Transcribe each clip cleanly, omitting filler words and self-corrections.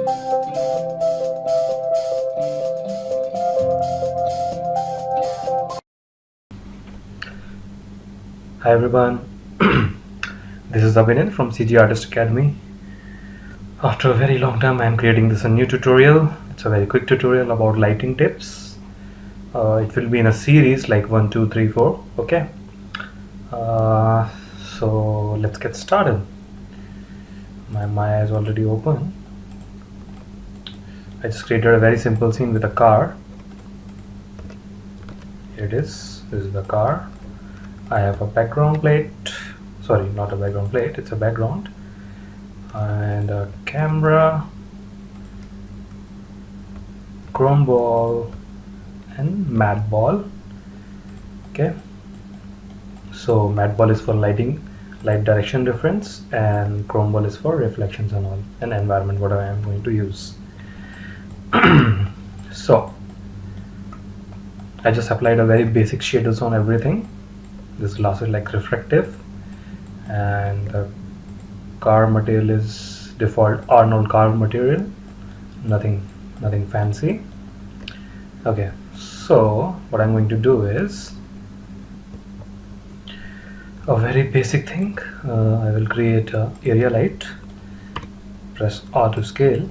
Hi everyone, this is Abhinay from CG Artist Academy. After a very long time I am creating this a new tutorial. It's a very quick tutorial about lighting tips. It will be in a series like 1, 2, 3, 4. Okay. So let's get started. My Maya is already open. I just created a very simple scene with a car. Here it is. This is the car. I have a background plate, sorry, not a background plate, it's a background, and a camera, chrome ball, and matte ball. Okay, so matte ball is for lighting, light direction difference, and chrome ball is for reflections and all, and environment, whatever I am going to use. So I just applied a very basic shaders on everything. This glass is like refractive, and the car material is default Arnold car material, nothing fancy. Okay, so what I'm going to do is a very basic thing. I will create a area light, press R to scale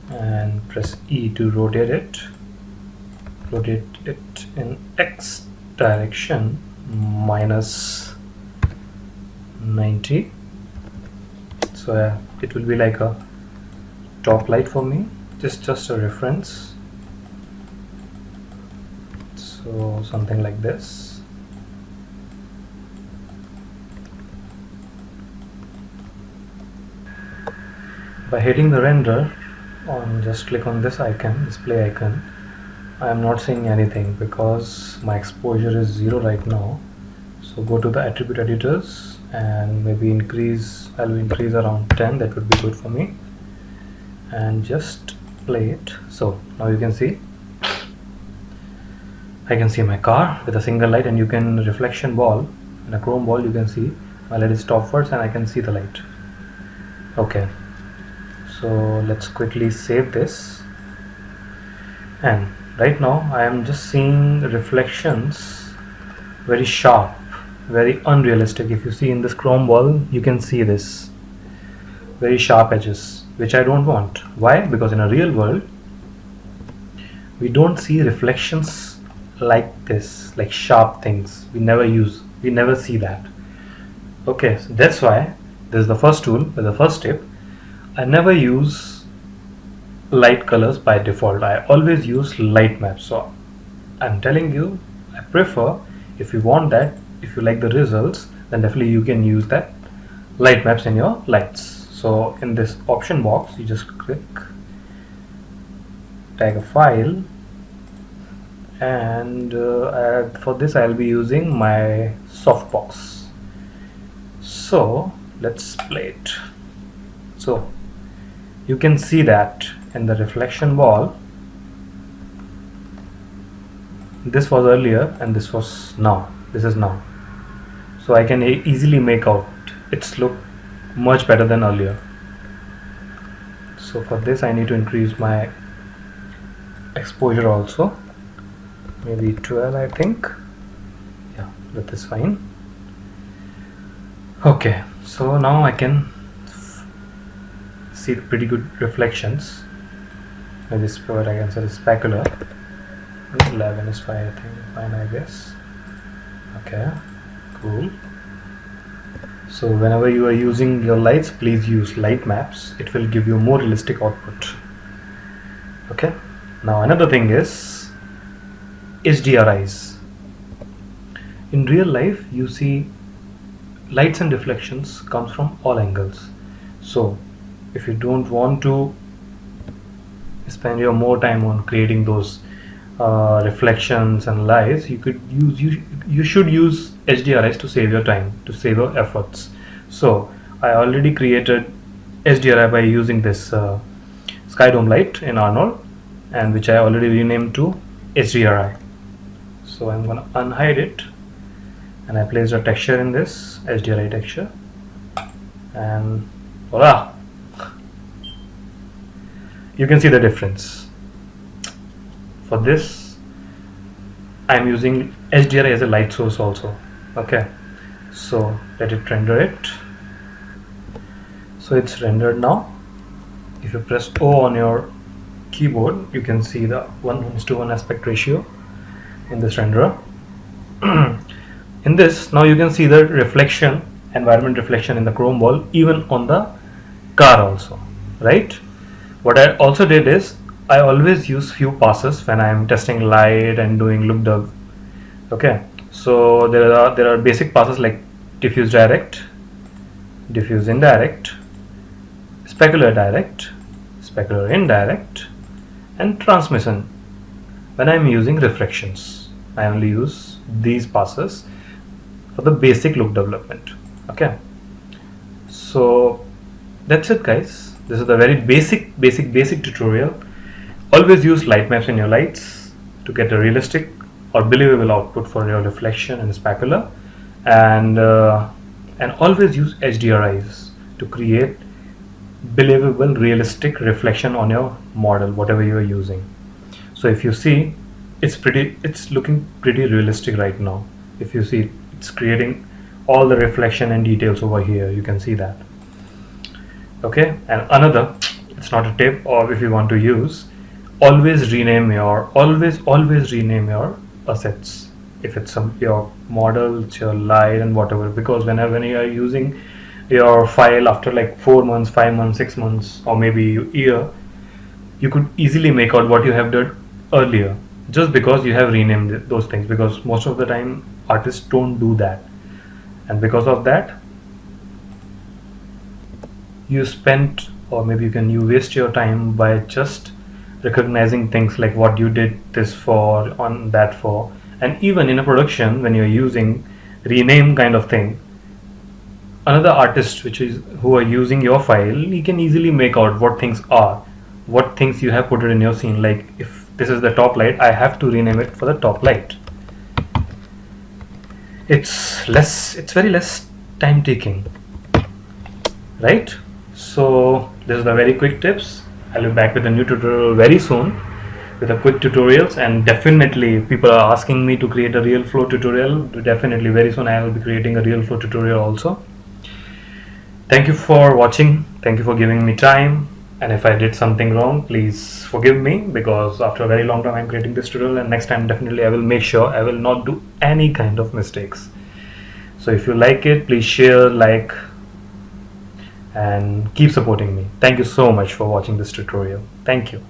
and press E to rotate it in X direction minus 90. So it will be like a top light for me, just a reference. So something like this. By hitting the render on, just click on this icon, display icon. I am not seeing anything because my exposure is 0 right now. So go to the attribute editors and maybe I'll increase around 10, that would be good for me, and just play it. So now you can see, I can see my car with a single light, and you can reflection ball and a chrome ball, you can see my light is top first and I can see the light. Okay, so let's quickly save this, and right now I am just seeing reflections very sharp, very unrealistic. If you see in this chrome ball, you can see this very sharp edges, which I don't want. Why? Because in a real world we don't see reflections like this, like sharp things. We never see that. Okay, so that's why this is the first tool, the first tip. I never use light colors by default. I always use light maps. So I'm telling you, I prefer, if you want that, if you like the results, then definitely you can use that light maps in your lights. So in this option box, you just click, tag a file, and for this I'll be using my softbox. So let's play it. So you can see that in the reflection ball, this was earlier and this was now, this is now. So I can easily make out its look much better than earlier. So for this I need to increase my exposure also, maybe 12 I think. Yeah, that is fine. Okay, so now I can see pretty good reflections. This what I can say is specular. 11 is fine, I think. Fine, I guess. Okay, cool. So whenever you are using your lights, please use light maps. It will give you more realistic output. Okay. Now another thing is HDRIs. In real life, you see lights and reflections comes from all angles. So if you don't want to spend your more time on creating those reflections and lights, you should use HDRIs to save your time, to save your efforts. So I already created HDRI by using this sky dome light in Arnold, and which I already renamed to HDRI. So I'm gonna unhide it, and I placed a texture in this HDRI texture, and voila, you can see the difference. For this I'm using HDRI as a light source also. Okay, so let it render it. So it's rendered now. If you press O on your keyboard, you can see the 1:1 aspect ratio in this renderer. In this, now you can see the reflection, environment reflection in the chrome wall, even on the car also, right? What I also did is I always use few passes when I am testing light and doing loop dub. Okay, so there are basic passes like diffuse direct, diffuse indirect, specular direct, specular indirect, and transmission. When I am using reflections, I only use these passes for the basic look development. Okay, so that's it guys. This is the very basic tutorial. Always use light maps in your lights to get a realistic or believable output for your reflection and specular, and always use HDRIs to create believable realistic reflection on your model, whatever you are using. So if you see, it's looking pretty realistic right now. If you see, it's creating all the reflection and details over here. You can see that. Okay, and another, it's not a tip, or if you want to use, always rename your rename your assets. If it's your model, it's your light and whatever, because whenever you are using your file after like 4 months, 5 months, 6 months, or maybe a year, you could easily make out what you have done earlier, just because you have renamed those things, because most of the time artists don't do that, and because of that you spent, or maybe you waste your time by just recognizing things like what you did this for, on that for. And even in a production, when you're using rename kind of thing, another artist who are using your file, he can easily make out what things you have put it in your scene. Like if this is the top light, I have to rename it for the top light. It's very less time taking, right? So this is the very quick tips. I'll be back with a new tutorial very soon with a quick tutorials, and definitely people are asking me to create a real flow tutorial. Definitely very soon I will be creating a real flow tutorial also. Thank you for watching. Thank you for giving me time. And if I did something wrong, please forgive me, because after a very long time I'm creating this tutorial, and next time definitely I will make sure I will not do any kind of mistakes. So if you like it, please share, like, and keep supporting me. Thank you so much for watching this tutorial. Thank you.